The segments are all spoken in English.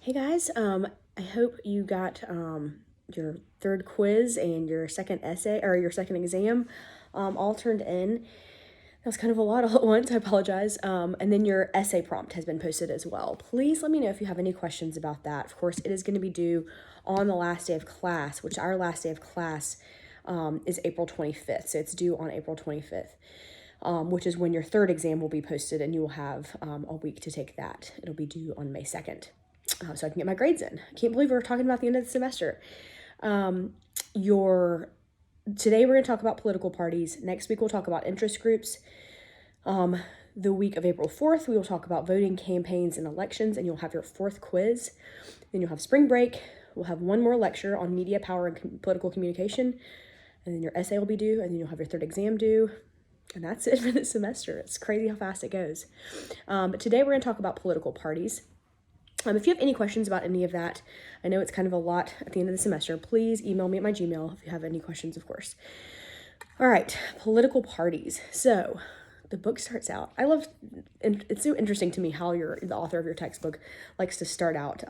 Hey guys, I hope you got your third quiz and your second essay or your second exam all turned in. That was kind of a lot all at once. I apologize. And then your essay prompt has been posted as well. Please let me know if you have any questions about that. Of course, it is going to be due on the last day of class, which our last day of class is April 25th. So it's due on April 25th. Which is when your third exam will be posted, and you will have a week to take that. It'll be due on May 2nd. So I can get my grades in. I can't believe we're talking about the end of the semester. Your Today we're going to talk about political parties. Next week we'll talk about interest groups. The week of April 4th, we will talk about voting, campaigns, and elections, and you'll have your fourth quiz. Then you'll have spring break. We'll have one more lecture on media power and political communication, and then your essay will be due, and then you'll have your third exam due. And that's it for the semester. It's crazy how fast it goes. But today we're going to talk about political parties. If you have any questions about any of that, I know it's kind of a lot at the end of the semester, please email me at my Gmail if you have any questions, of course. All right, political parties. So the book starts out, it's so interesting to me how the author of your textbook likes to start out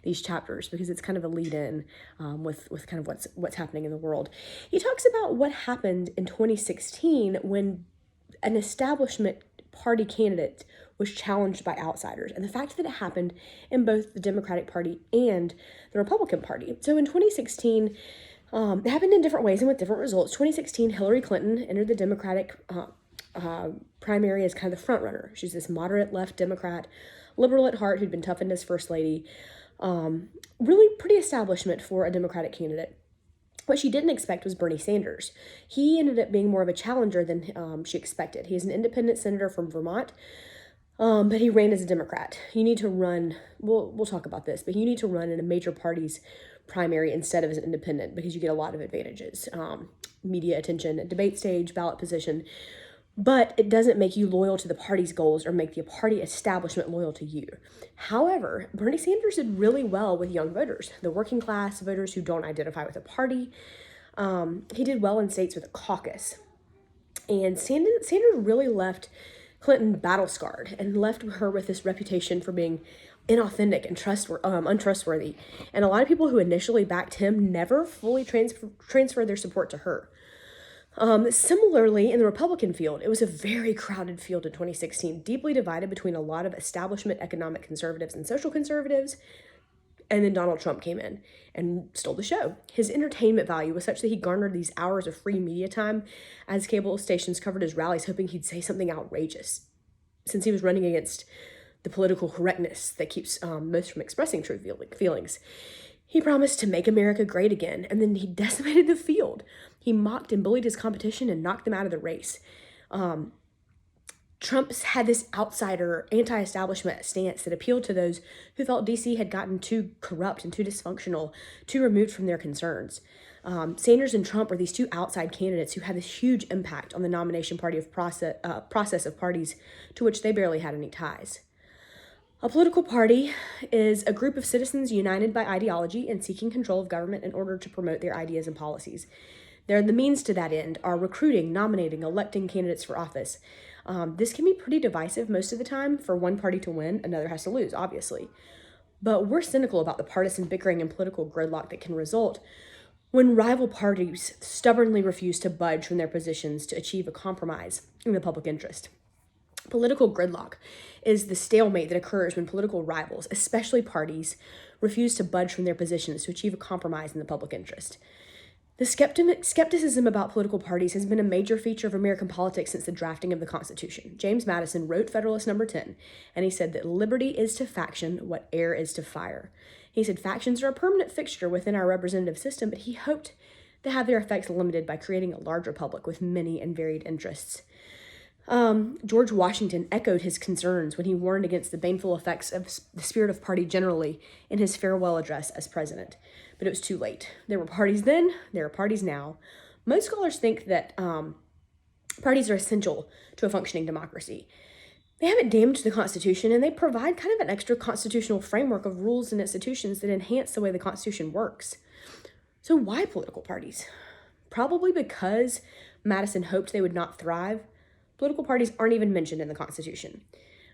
these chapters, because it's kind of a lead in with kind of what's happening in the world. He talks about what happened in 2016 when an establishment party candidate was challenged by outsiders, and the fact that it happened in both the Democratic Party and the Republican Party. So in 2016, it happened in different ways and with different results. 2016, Hillary Clinton entered the Democratic primary as kind of the front runner. She's this moderate left Democrat, liberal at heart, who'd been toughened as first lady. Really pretty establishment for a Democratic candidate. What she didn't expect was Bernie Sanders. He ended up being more of a challenger than she expected. He is an independent senator from Vermont, but he ran as a Democrat. You need to run, we'll talk about this, but you need to run in a major party's primary instead of as an independent, because you get a lot of advantages. Media attention, debate stage, ballot position. But it doesn't make you loyal to the party's goals or make the party establishment loyal to you. However, Bernie Sanders did really well with young voters, the working class voters who don't identify with a party. He did well in states with a caucus. And Sanders really left Clinton battle scarred and left her with this reputation for being inauthentic and untrustworthy. And a lot of people who initially backed him never fully transferred their support to her. Similarly, in the Republican field, it was a very crowded field in 2016, deeply divided between a lot of establishment economic conservatives and social conservatives. And then Donald Trump came in and stole the show. His entertainment value was such that he garnered these hours of free media time as cable stations covered his rallies, hoping he'd say something outrageous, since he was running against the political correctness that keeps most from expressing true feelings. He promised to make America great again, and then he decimated the field. He mocked and bullied his competition and knocked them out of the race. Trump's had this outsider, anti-establishment stance that appealed to those who felt DC had gotten too corrupt and too dysfunctional, too removed from their concerns. Sanders and Trump were these two outside candidates who had this huge impact on the nomination party of process of parties to which they barely had any ties. A political party is a group of citizens united by ideology and seeking control of government in order to promote their ideas and policies. The means to that end are recruiting, nominating, electing candidates for office. This can be pretty divisive most of the time. For one party to win, another has to lose, obviously. But we're cynical about the partisan bickering and political gridlock that can result when rival parties stubbornly refuse to budge from their positions to achieve a compromise in the public interest. Political gridlock is the stalemate that occurs when political rivals, especially parties, refuse to budge from their positions to achieve a compromise in the public interest. The skepticism about political parties has been a major feature of American politics since the drafting of the Constitution. James Madison wrote Federalist Number 10, and he said that liberty is to faction what air is to fire. He said factions are a permanent fixture within our representative system, but he hoped to have their effects limited by creating a large republic with many and varied interests. George Washington echoed his concerns when he warned against the baneful effects of the spirit of party generally in his farewell address as president. But it was too late. There were parties then, there are parties now. Most scholars think that parties are essential to a functioning democracy. They haven't damaged the Constitution, and they provide kind of an extra constitutional framework of rules and institutions that enhance the way the Constitution works. So why political parties? Probably because Madison hoped they would not thrive. Political parties aren't even mentioned in the Constitution.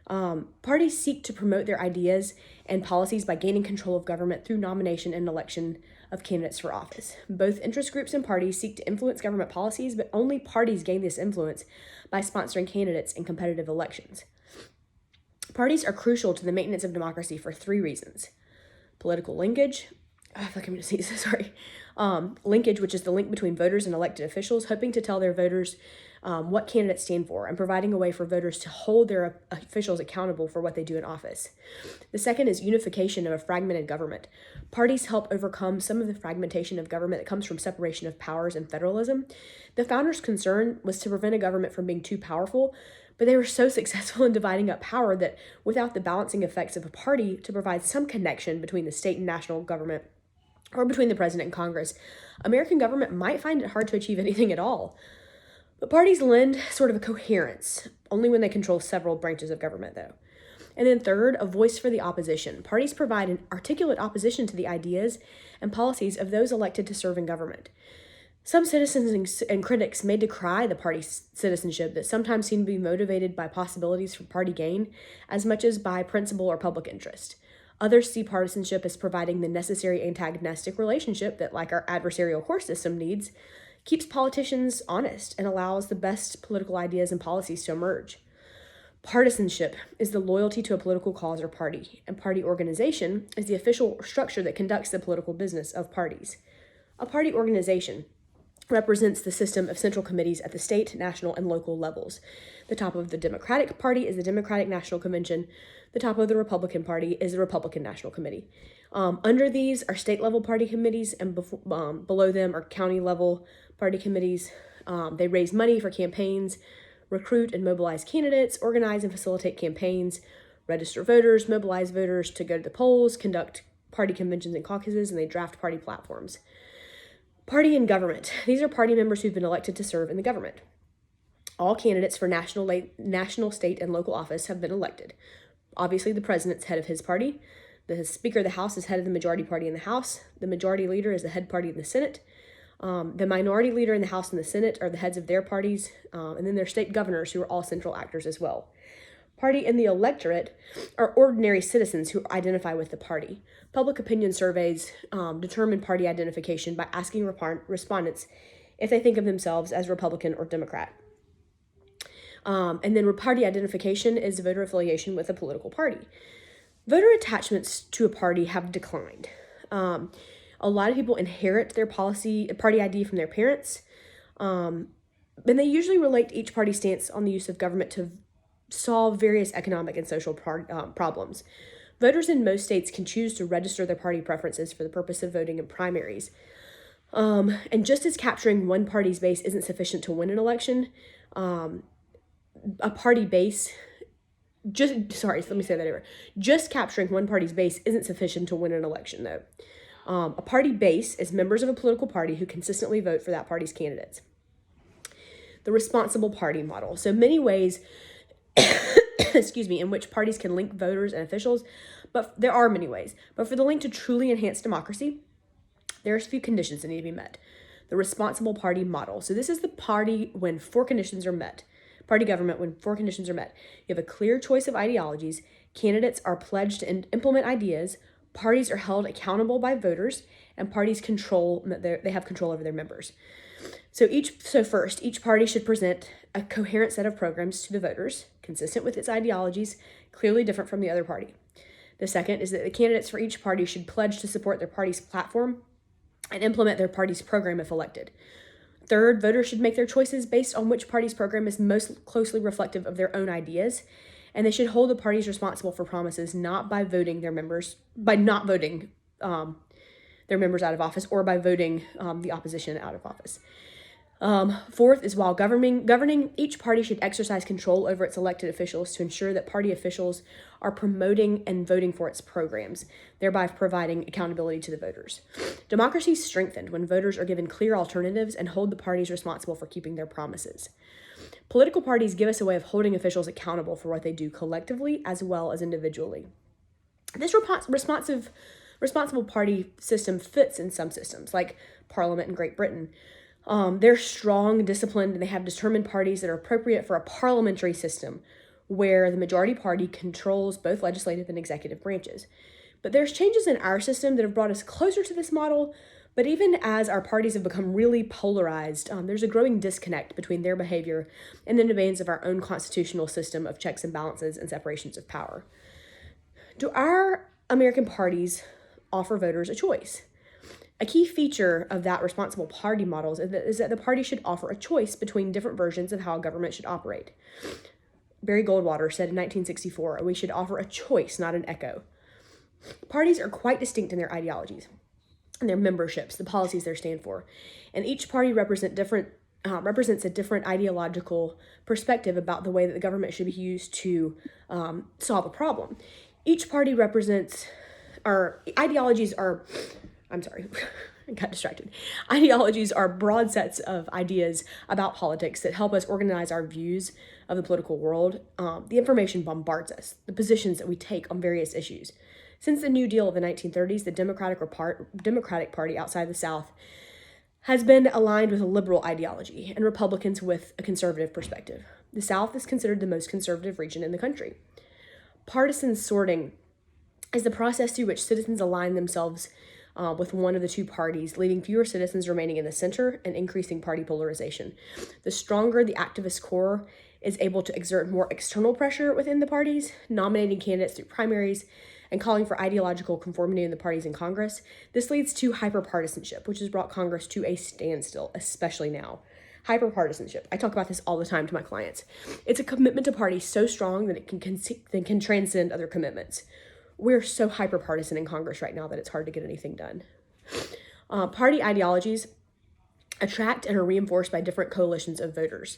Parties seek to promote their ideas and policies by gaining control of government through nomination and election of candidates for office. Both interest groups and parties seek to influence government policies, but only parties gain this influence by sponsoring candidates in competitive elections. Parties are crucial to the maintenance of democracy for three reasons. Political linkage. I feel like I'm going to say this, sorry. Linkage, which is the link between voters and elected officials, hoping to tell their voters what candidates stand for and providing a way for voters to hold their officials accountable for what they do in office. The second is unification of a fragmented government. Parties help overcome some of the fragmentation of government that comes from separation of powers and federalism. The founders' concern was to prevent a government from being too powerful, but they were so successful in dividing up power that without the balancing effects of a party to provide some connection between the state and national government, or between the president and Congress, American government might find it hard to achieve anything at all. But parties lend sort of a coherence, only when they control several branches of government, though. And then third, a voice for the opposition. Parties provide an articulate opposition to the ideas and policies of those elected to serve in government. Some citizens and critics may decry the party citizenship that sometimes seem to be motivated by possibilities for party gain as much as by principle or public interest. Others see partisanship as providing the necessary antagonistic relationship that, like our adversarial court system needs, keeps politicians honest and allows the best political ideas and policies to emerge. Partisanship is the loyalty to a political cause or party, and party organization is the official structure that conducts the political business of parties. A party organization represents the system of central committees at the state, national, and local levels. The top of the Democratic Party is the Democratic National Convention. The top of the Republican Party is the Republican National Committee. Under these are state-level party committees, and below them are county-level party committees. They raise money for campaigns, recruit and mobilize candidates, organize and facilitate campaigns, register voters, mobilize voters to go to the polls, conduct party conventions and caucuses, and they draft party platforms. Party and government. These are party members who've been elected to serve in the government. All candidates for national, state, and local office have been elected. Obviously, the president's head of his party. The Speaker of the House is head of the majority party in the House. The majority leader is the head party in the Senate. The minority leader in the House and the Senate are the heads of their parties. And then there's state governors who are all central actors as well. Party and the electorate are ordinary citizens who identify with the party. Public opinion surveys determine party identification by asking respondents if they think of themselves as Republican or Democrat. And then party identification is voter affiliation with a political party. Voter attachments to a party have declined. A lot of people inherit their party ID from their parents, and they usually relate each party's stance on the use of government to solve various economic and social problems. Voters in most states can choose to register their party preferences for the purpose of voting in primaries. And just as capturing one party's base isn't sufficient to win an election, a party base, just capturing one party's base isn't sufficient to win an election, though. A party base is members of a political party who consistently vote for that party's candidates. The responsible party model. So many ways in which parties can link voters and officials, but there are many ways. But for the link to truly enhance democracy, there's a few conditions that need to be met. The responsible party model. So this is the party when four conditions are met. Party government when four conditions are met. You have a clear choice of ideologies, candidates are pledged to implement ideas, parties are held accountable by voters, and parties they have control over their members. So first, each party should present a coherent set of programs to the voters, consistent with its ideologies, clearly different from the other party. The second is that the candidates for each party should pledge to support their party's platform and implement their party's program if elected. Third, voters should make their choices based on which party's program is most closely reflective of their own ideas, and they should hold the parties responsible for promises not by not voting their members out of office or by voting the opposition out of office. Fourth is while governing, each party should exercise control over its elected officials to ensure that party officials are promoting and voting for its programs, thereby providing accountability to the voters. Democracy is strengthened when voters are given clear alternatives and hold the parties responsible for keeping their promises. Political parties give us a way of holding officials accountable for what they do collectively as well as individually. This responsible party system fits in some systems, like Parliament in Great Britain. They're strong, disciplined, and they have determined parties that are appropriate for a parliamentary system where the majority party controls both legislative and executive branches. But there's changes in our system that have brought us closer to this model. But even as our parties have become really polarized, there's a growing disconnect between their behavior and the demands of our own constitutional system of checks and balances and separations of power. Do our American parties offer voters a choice? A key feature of that responsible party model is that the party should offer a choice between different versions of how a government should operate. Barry Goldwater said in 1964, we should offer a choice, not an echo. Parties are quite distinct in their ideologies and their memberships, the policies they stand for. And each party represents a different ideological perspective about the way that the government should be used to solve a problem. Each party represents, or ideologies are, I'm sorry, I got distracted. Ideologies are broad sets of ideas about politics that help us organize our views of the political world. The information bombards us, the positions that we take on various issues. Since the New Deal of the 1930s, the Democratic Party outside the South has been aligned with a liberal ideology and Republicans with a conservative perspective. The South is considered the most conservative region in the country. Partisan sorting is the process through which citizens align themselves with one of the two parties, leaving fewer citizens remaining in the center and increasing party polarization. The stronger the activist core is able to exert more external pressure within the parties, nominating candidates through primaries, and calling for ideological conformity in the parties in Congress, this leads to hyperpartisanship, which has brought Congress to a standstill, especially now. Hyperpartisanship. I talk about this all the time to my clients. It's a commitment to parties so strong that it can transcend other commitments. We're so hyperpartisan in Congress right now that it's hard to get anything done. Party ideologies attract and are reinforced by different coalitions of voters.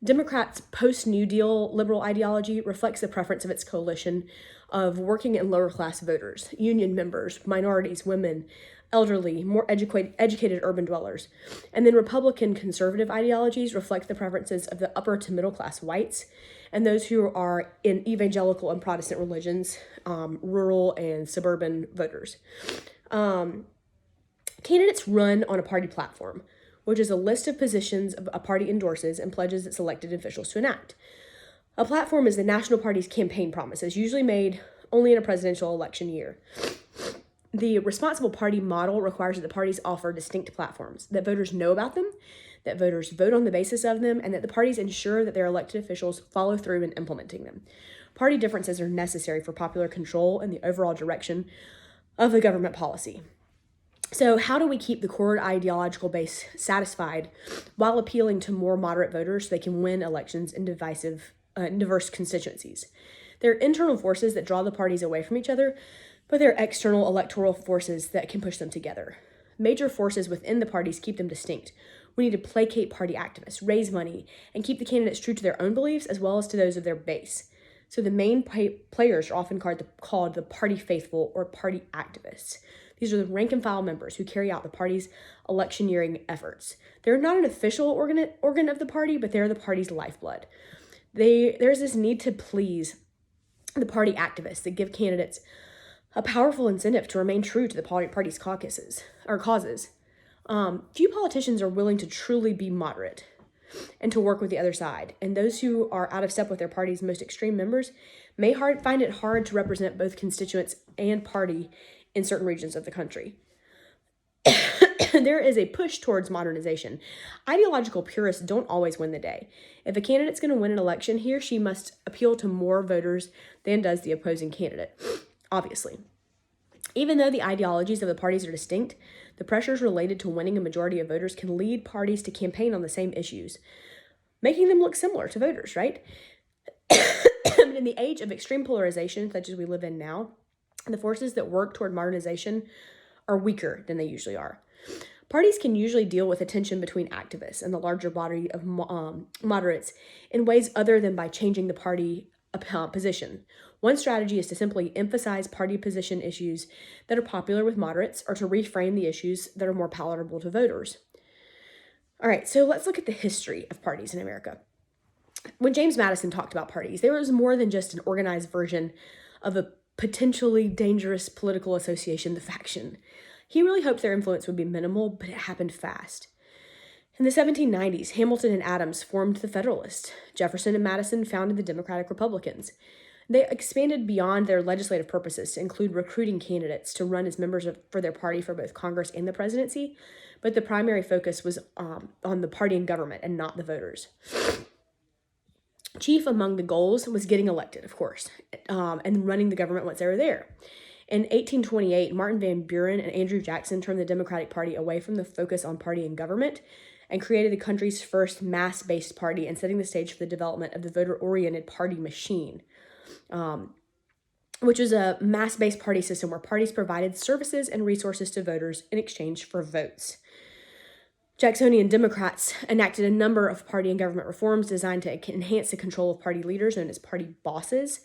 Democrats' post-New Deal liberal ideology reflects the preference of its coalition of working and lower class voters, union members, minorities, women, elderly, more educated urban dwellers. And then Republican conservative ideologies reflect the preferences of the upper to middle class whites and those who are in evangelical and Protestant religions, rural and suburban voters. Candidates run on a party platform, which is a list of positions a party endorses and pledges its elected officials to enact. A platform is the national party's campaign promises, usually made only in a presidential election year. The responsible party model requires that the parties offer distinct platforms, that voters know about them, that voters vote on the basis of them, and that the parties ensure that their elected officials follow through in implementing them. Party differences are necessary for popular control and the overall direction of the government policy. So how do we keep the core ideological base satisfied while appealing to more moderate voters so they can win elections in diverse constituencies? There are internal forces that draw the parties away from each other, but there are external electoral forces that can push them together. Major forces within the parties keep them distinct. We need to placate party activists, raise money, and keep the candidates true to their own beliefs as well as to those of their base. So the main players are often called the party faithful or party activists. These are the rank and file members who carry out the party's electioneering efforts. They're not an official organ of the party, but they're the party's lifeblood. There's this need to please the party activists that give candidates a powerful incentive to remain true to the party's causes. Few politicians are willing to truly be moderate and to work with the other side. And those who are out of step with their party's most extreme members may find it hard to represent both constituents and party in certain regions of the country. There is a push towards modernization. Ideological purists don't always win the day. If a candidate's going to win an election, he or she must appeal to more voters than does the opposing candidate, obviously. Even though the ideologies of the parties are distinct, the pressures related to winning a majority of voters can lead parties to campaign on the same issues, making them look similar to voters, right? But in the age of extreme polarization, such as we live in now, the forces that work toward modernization are weaker than they usually are. Parties can usually deal with the tension between activists and the larger body of moderates in ways other than by changing the party position. One strategy is to simply emphasize party position issues that are popular with moderates or to reframe the issues that are more palatable to voters. All right, so let's look at the history of parties in America. When James Madison talked about parties, there was more than just an organized version of a potentially dangerous political association, the faction. He really hoped their influence would be minimal, but it happened fast. In the 1790s, Hamilton and Adams formed the Federalists. Jefferson and Madison founded the Democratic Republicans. They expanded beyond their legislative purposes to include recruiting candidates to run as members for their party for both Congress and the presidency, but the primary focus was on the party and government and not the voters. Chief among the goals was getting elected, of course, and running the government once they were there. In 1828, Martin Van Buren and Andrew Jackson turned the Democratic Party away from the focus on party and government and created the country's first mass-based party and setting the stage for the development of the voter-oriented party machine, which was a mass-based party system where parties provided services and resources to voters in exchange for votes. Jacksonian Democrats enacted a number of party and government reforms designed to enhance the control of party leaders, known as party bosses,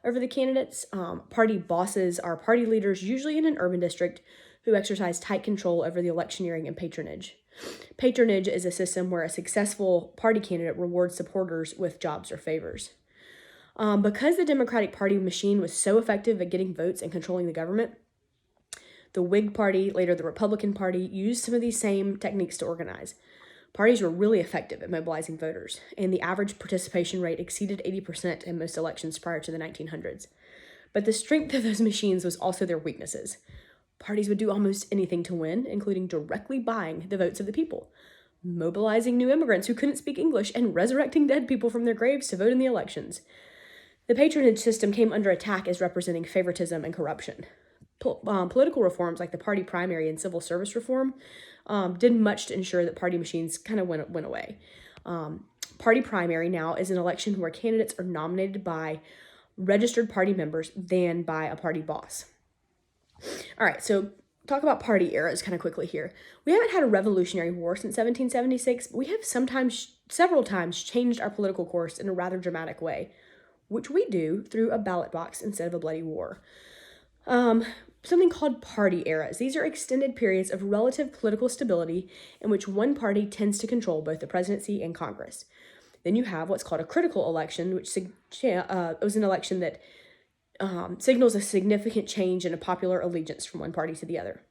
over the candidates. Party bosses are party leaders, usually in an urban district, who exercise tight control over the electioneering and patronage. Patronage is a system where a successful party candidate rewards supporters with jobs or favors. Because the Democratic Party machine was so effective at getting votes and controlling the government, the Whig Party, later the Republican Party, used some of these same techniques to organize. Parties were really effective at mobilizing voters, and the average participation rate exceeded 80% in most elections prior to the 1900s. But the strength of those machines was also their weaknesses. Parties would do almost anything to win, including directly buying the votes of the people, mobilizing new immigrants who couldn't speak English, and resurrecting dead people from their graves to vote in the elections. The patronage system came under attack as representing favoritism and corruption. Political reforms like the party primary and civil service reform did much to ensure that party machines kind of went away. Party primary now is an election where candidates are nominated by registered party members than by a party boss. All right, so talk about party eras kind of quickly here. We haven't had a revolutionary war since 1776, but we have several times changed our political course in a rather dramatic way, which we do through a ballot box instead of a bloody war. Something called party eras. These are extended periods of relative political stability in which one party tends to control both the presidency and Congress. Then you have what's called a critical election, which was an election that signals a significant change in a popular allegiance from one party to the other.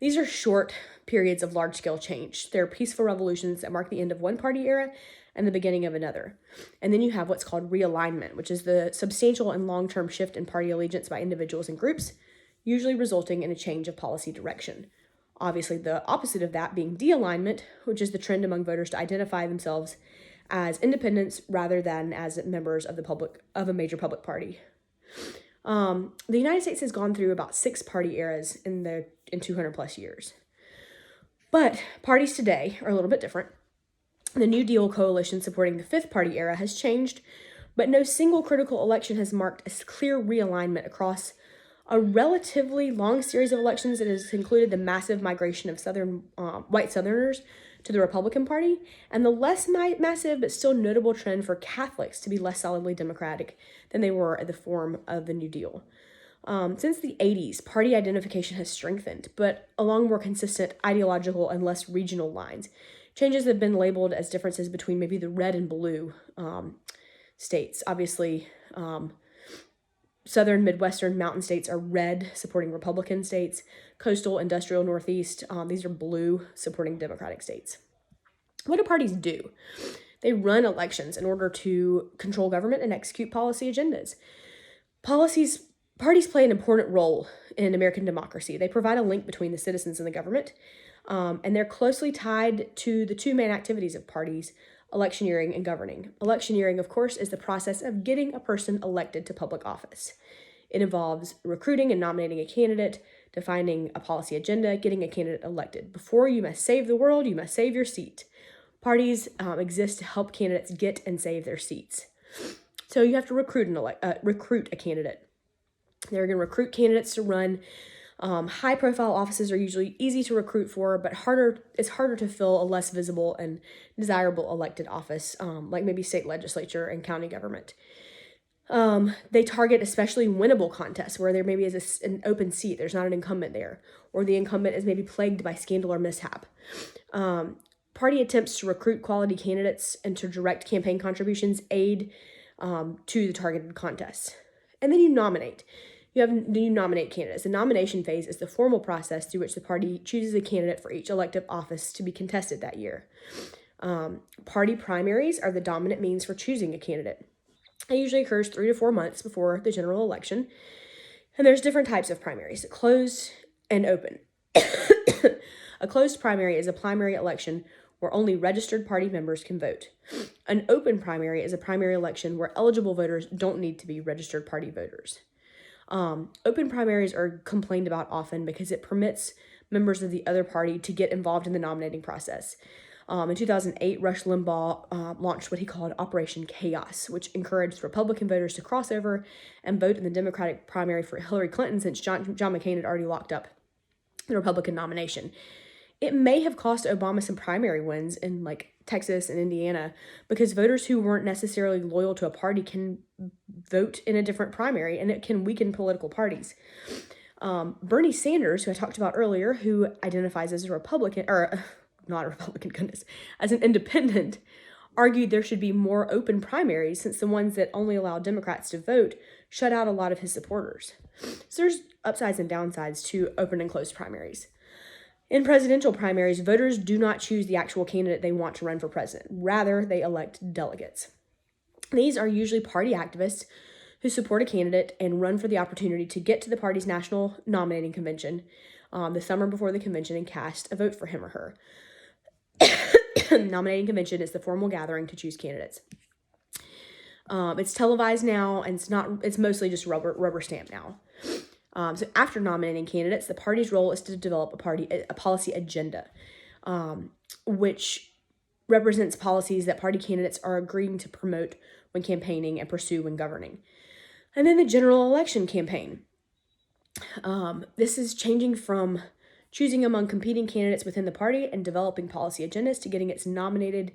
These are short periods of large-scale change. They're peaceful revolutions that mark the end of one party era and the beginning of another. And then you have what's called realignment, which is the substantial and long-term shift in party allegiance by individuals and groups, usually resulting in a change of policy direction. Obviously, the opposite of that being de-alignment, which is the trend among voters to identify themselves as independents rather than as members of a major public party. The United States has gone through about 6 party eras in 200 plus years. But parties today are a little bit different. The New Deal coalition supporting the 5th party era has changed, but no single critical election has marked a clear realignment across a relatively long series of elections that has included the massive migration of white Southerners to the Republican Party, and the less massive but still notable trend for Catholics to be less solidly Democratic than they were at the form of the New Deal. Since the 80s, party identification has strengthened, but along more consistent ideological and less regional lines. Changes have been labeled as differences between maybe the red and blue states. Obviously, southern, Midwestern, mountain states are red, supporting Republican states. Coastal, industrial, Northeast, these are blue, supporting Democratic states. What do parties do? They run elections in order to control government and execute policy agendas. Parties play an important role in American democracy. They provide a link between the citizens and the government, and they're closely tied to the 2 main activities of parties, electioneering and governing. Electioneering, of course, is the process of getting a person elected to public office. It involves recruiting and nominating a candidate, defining a policy agenda, getting a candidate elected. Before you must save the world, you must save your seat. Parties exist to help candidates get and save their seats. So you have to recruit a candidate. They're going to recruit candidates to run. High-profile offices are usually easy to recruit for, but it's harder to fill a less visible and desirable elected office, like maybe state legislature and county government. They target especially winnable contests where there maybe is an open seat, there's not an incumbent there, or the incumbent is maybe plagued by scandal or mishap. Party attempts to recruit quality candidates and to direct campaign contributions aid to the targeted contests. And then you nominate. you nominate candidates. The nomination phase is the formal process through which the party chooses a candidate for each elective office to be contested that year. Party primaries are the dominant means for choosing a candidate. It usually occurs 3 to 4 months before the general election. And there's different types of primaries, closed and open. A closed primary is a primary election where only registered party members can vote. An open primary is a primary election where eligible voters don't need to be registered party voters. Open primaries are complained about often because it permits members of the other party to get involved in the nominating process. In 2008, Rush Limbaugh launched what he called Operation Chaos, which encouraged Republican voters to cross over and vote in the Democratic primary for Hillary Clinton since John McCain had already locked up the Republican nomination. It may have cost Obama some primary wins in like Texas and Indiana because voters who weren't necessarily loyal to a party can vote in a different primary, and it can weaken political parties. Bernie Sanders, who I talked about earlier, who identifies as a Republican, or not a Republican, goodness, as an independent, argued there should be more open primaries since the ones that only allow Democrats to vote shut out a lot of his supporters. So there's upsides and downsides to open and closed primaries. In presidential primaries, voters do not choose the actual candidate they want to run for president. Rather, they elect delegates. These are usually party activists who support a candidate and run for the opportunity to get to the party's national nominating convention the summer before the convention and cast a vote for him or her. Nominating convention is the formal gathering to choose candidates. It's televised now, and it's mostly just rubber stamp now. So after nominating candidates, the party's role is to develop a policy agenda, which represents policies that party candidates are agreeing to promote when campaigning and pursue when governing. And then the general election campaign. This is changing from choosing among competing candidates within the party and developing policy agendas to getting its nominated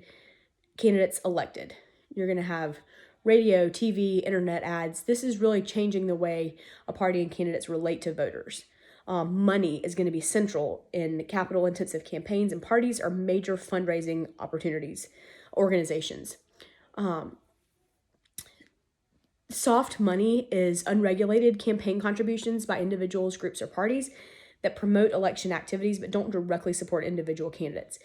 candidates elected. You're going to have radio, TV, internet ads. This is really changing the way a party and candidates relate to voters. Money is going to be central in capital-intensive campaigns, and parties are major fundraising organizations. Soft money is unregulated campaign contributions by individuals, groups, or parties that promote election activities but don't directly support individual candidates.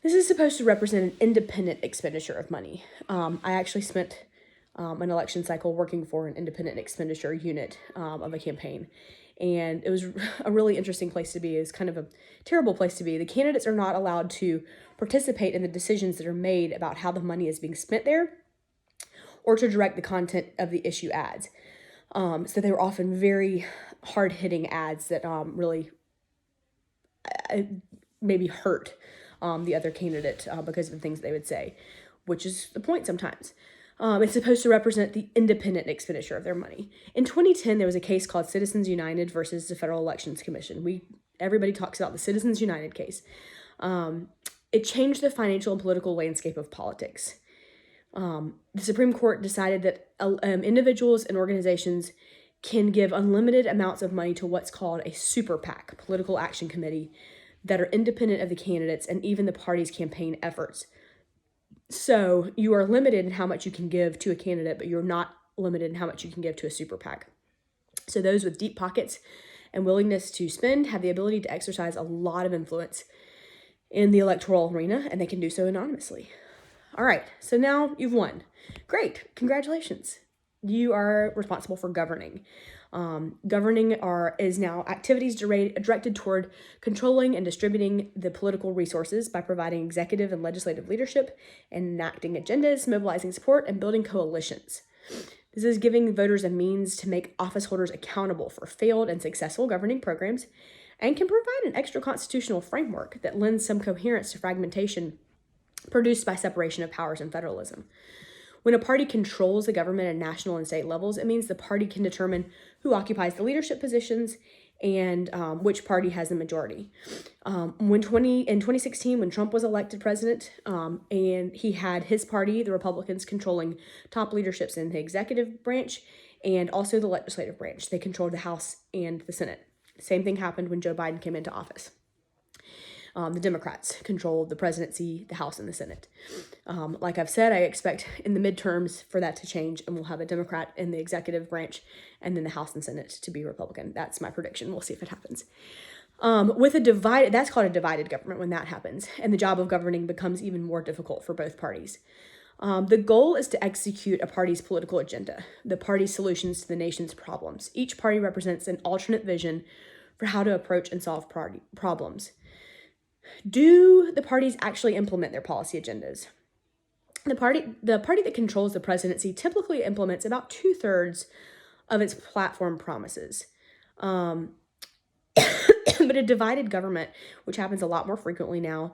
This is supposed to represent an independent expenditure of money. I actually spent an election cycle working for an independent expenditure unit of a campaign, and it was a really interesting place to be. It was kind of a terrible place to be. The candidates are not allowed to participate in the decisions that are made about how the money is being spent there or to direct the content of the issue ads. So they were often very hard-hitting ads that really maybe hurt the other candidate because of the things they would say, which is the point sometimes. It's supposed to represent the independent expenditure of their money. In 2010, there was a case called Citizens United versus the Federal Elections Commission. Everybody talks about the Citizens United case. It changed the financial and political landscape of politics. The Supreme Court decided that individuals and organizations can give unlimited amounts of money to what's called a super PAC, political action committee, that are independent of the candidates and even the party's campaign efforts. So you are limited in how much you can give to a candidate, but you're not limited in how much you can give to a super PAC. So those with deep pockets and willingness to spend have the ability to exercise a lot of influence in the electoral arena, and they can do so anonymously. All right, so now you've won. Great, congratulations. You are responsible for governing. Governing is now activities directed toward controlling and distributing the political resources by providing executive and legislative leadership, enacting agendas, mobilizing support, and building coalitions. This is giving voters a means to make office holders accountable for failed and successful governing programs, and can provide an extra constitutional framework that lends some coherence to fragmentation produced by separation of powers and federalism. When a party controls the government at national and state levels, it means the party can determine who occupies the leadership positions and which party has the majority. In 2016, when Trump was elected president, and he had his party, the Republicans, controlling top leaderships in the executive branch and also the legislative branch. They controlled the House and the Senate. Same thing happened when Joe Biden came into office. The Democrats control the presidency, the House, and the Senate. Like I've said, I expect in the midterms for that to change, and we'll have a Democrat in the executive branch, and then the House and Senate to be Republican. That's my prediction. We'll see if it happens. With a divided, that's called a divided government when that happens, and the job of governing becomes even more difficult for both parties. The goal is to execute a party's political agenda, the party's solutions to the nation's problems. Each party represents an alternate vision for how to approach and solve problems. Do the parties actually implement their policy agendas? The party that controls the presidency typically implements about 2/3 of its platform promises. But a divided government, which happens a lot more frequently now,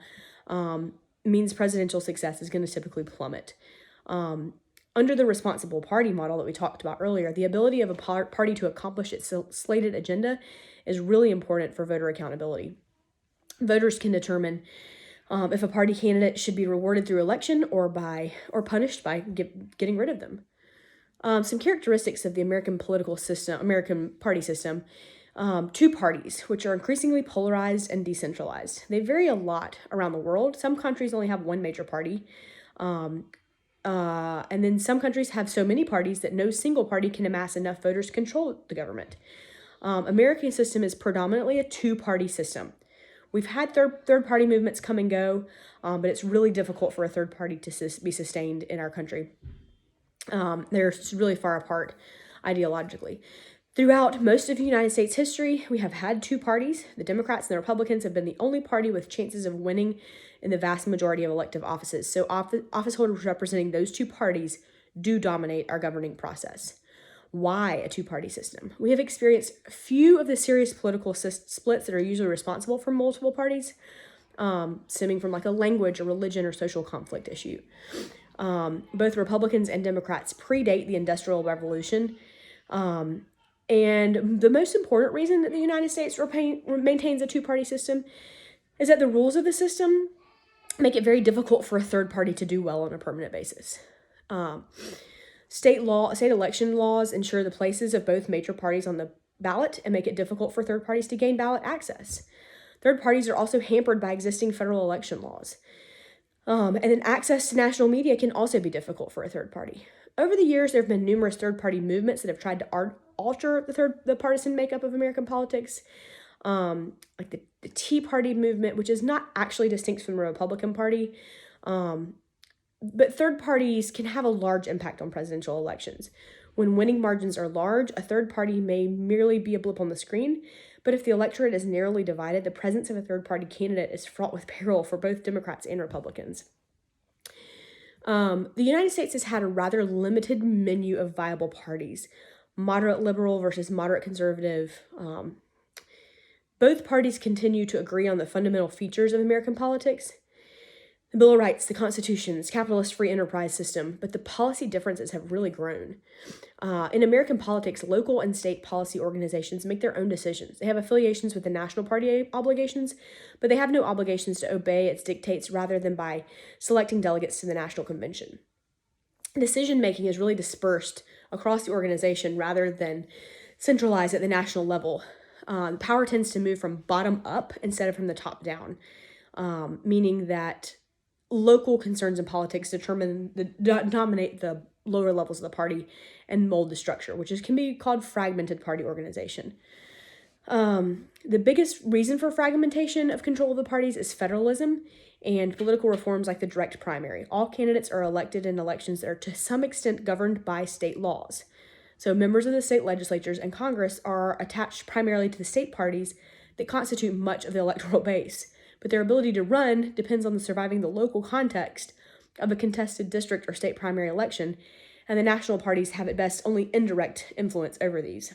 means presidential success is going to typically plummet. Under the responsible party model that we talked about earlier, the ability of a party to accomplish its slated agenda is really important for voter accountability. Voters can determine if a party candidate should be rewarded through election or punished by getting rid of them. Some characteristics of the American political system, American party system. Two parties, which are increasingly polarized and decentralized. They vary a lot around the world. Some countries only have one major party. And then some countries have so many parties that no single party can amass enough voters to control the government. American system is predominantly a two-party system. We've had third-party movements come and go, but it's really difficult for a third party to be sustained in our country. They're really far apart ideologically. Throughout most of United States history, we have had two parties. The Democrats and the Republicans have been the only party with chances of winning in the vast majority of elective offices. So office holders representing those two parties do dominate our governing process. Why a two-party system? We have experienced few of the serious political splits that are usually responsible for multiple parties, stemming from like a language or religion or social conflict issue. Both Republicans and Democrats predate the Industrial Revolution. And the most important reason that the United States maintains a two-party system is that the rules of the system make it very difficult for a third party to do well on a permanent basis. State election laws ensure the places of both major parties on the ballot and make it difficult for third parties to gain ballot access. Third parties are also hampered by existing federal election laws. And then access to national media can also be difficult for a third party. Over the years, there have been numerous third-party movements that have tried to alter the partisan makeup of American politics, like the Tea Party movement, which is not actually distinct from the Republican Party. But third parties can have a large impact on presidential elections. When winning margins are large, a third party may merely be a blip on the screen, but if the electorate is narrowly divided, the presence of a third-party candidate is fraught with peril for both Democrats and Republicans. The United States has had a rather limited menu of viable parties, moderate liberal versus moderate conservative. Both parties continue to agree on the fundamental features of American politics. The Bill of Rights, the Constitution's capitalist free enterprise system, but the policy differences have really grown. In American politics, local and state policy organizations make their own decisions. They have affiliations with the national party obligations, but they have no obligations to obey its dictates rather than by selecting delegates to the National Convention. Decision-making is really dispersed across the organization rather than centralized at the national level. Power tends to move from bottom up instead of from the top down, meaning that local concerns in politics dominate the lower levels of the party and mold the structure, which can be called fragmented party organization. The biggest reason for fragmentation of control of the parties is federalism and political reforms like the direct primary. All candidates are elected in elections that are to some extent governed by state laws. So members of the state legislatures and Congress are attached primarily to the state parties that constitute much of the electoral base, but their ability to run depends on surviving the local context of a contested district or state primary election, and the national parties have at best only indirect influence over these.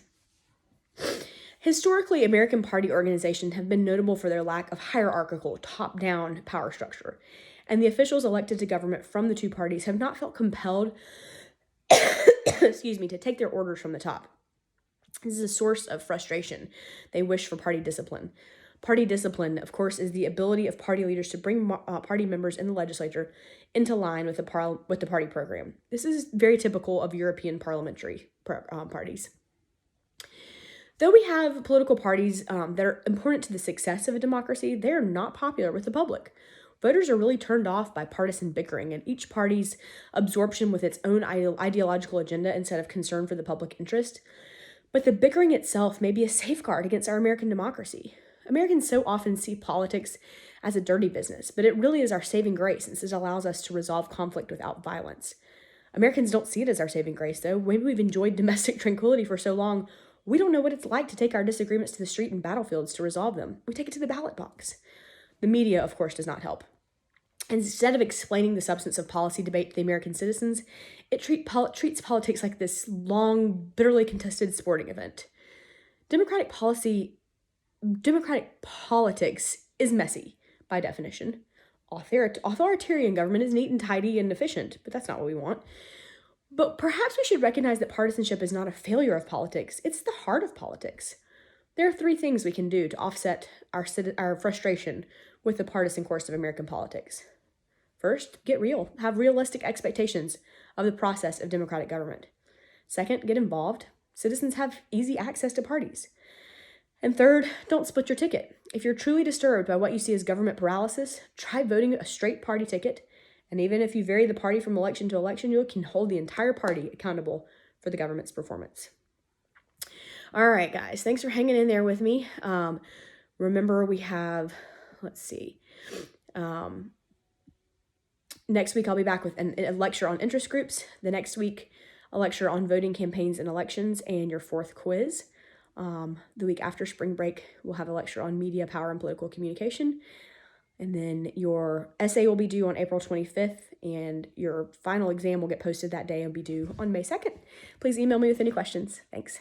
Historically, American party organizations have been notable for their lack of hierarchical, top-down power structure, and the officials elected to government from the two parties have not felt compelled to take their orders from the top. This is a source of frustration. They wish for party discipline. Party discipline, of course, is the ability of party leaders to bring party members in the legislature into line with the party program. This is very typical of European parliamentary parties. Though we have political parties that are important to the success of a democracy, they're not popular with the public. Voters are really turned off by partisan bickering and each party's absorption with its own ideological agenda instead of concern for the public interest. But the bickering itself may be a safeguard against our American democracy. Americans so often see politics as a dirty business, but it really is our saving grace since it allows us to resolve conflict without violence. Americans don't see it as our saving grace, though. Maybe we've enjoyed domestic tranquility for so long, we don't know what it's like to take our disagreements to the street and battlefields to resolve them. We take it to the ballot box. The media, of course, does not help. Instead of explaining the substance of policy debate to the American citizens, it treats politics like this long, bitterly contested sporting event. Democratic politics is messy, by definition. Authoritarian government is neat and tidy and efficient, but that's not what we want. But perhaps we should recognize that partisanship is not a failure of politics, it's the heart of politics. There are 3 things we can do to offset our frustration with the partisan course of American politics. First, get real. Have realistic expectations of the process of democratic government. Second, get involved. Citizens have easy access to parties. And third, don't split your ticket. If you're truly disturbed by what you see as government paralysis, try voting a straight party ticket. And even if you vary the party from election to election, you can hold the entire party accountable for the government's performance. All right, guys, thanks for hanging in there with me. Remember, we have, next week I'll be back with a lecture on interest groups. The next week, a lecture on voting campaigns and elections and your 4th quiz. The week after spring break, we'll have a lecture on media, power, and political communication. And then your essay will be due on April 25th, and your final exam will get posted that day and be due on May 2nd. Please email me with any questions. Thanks.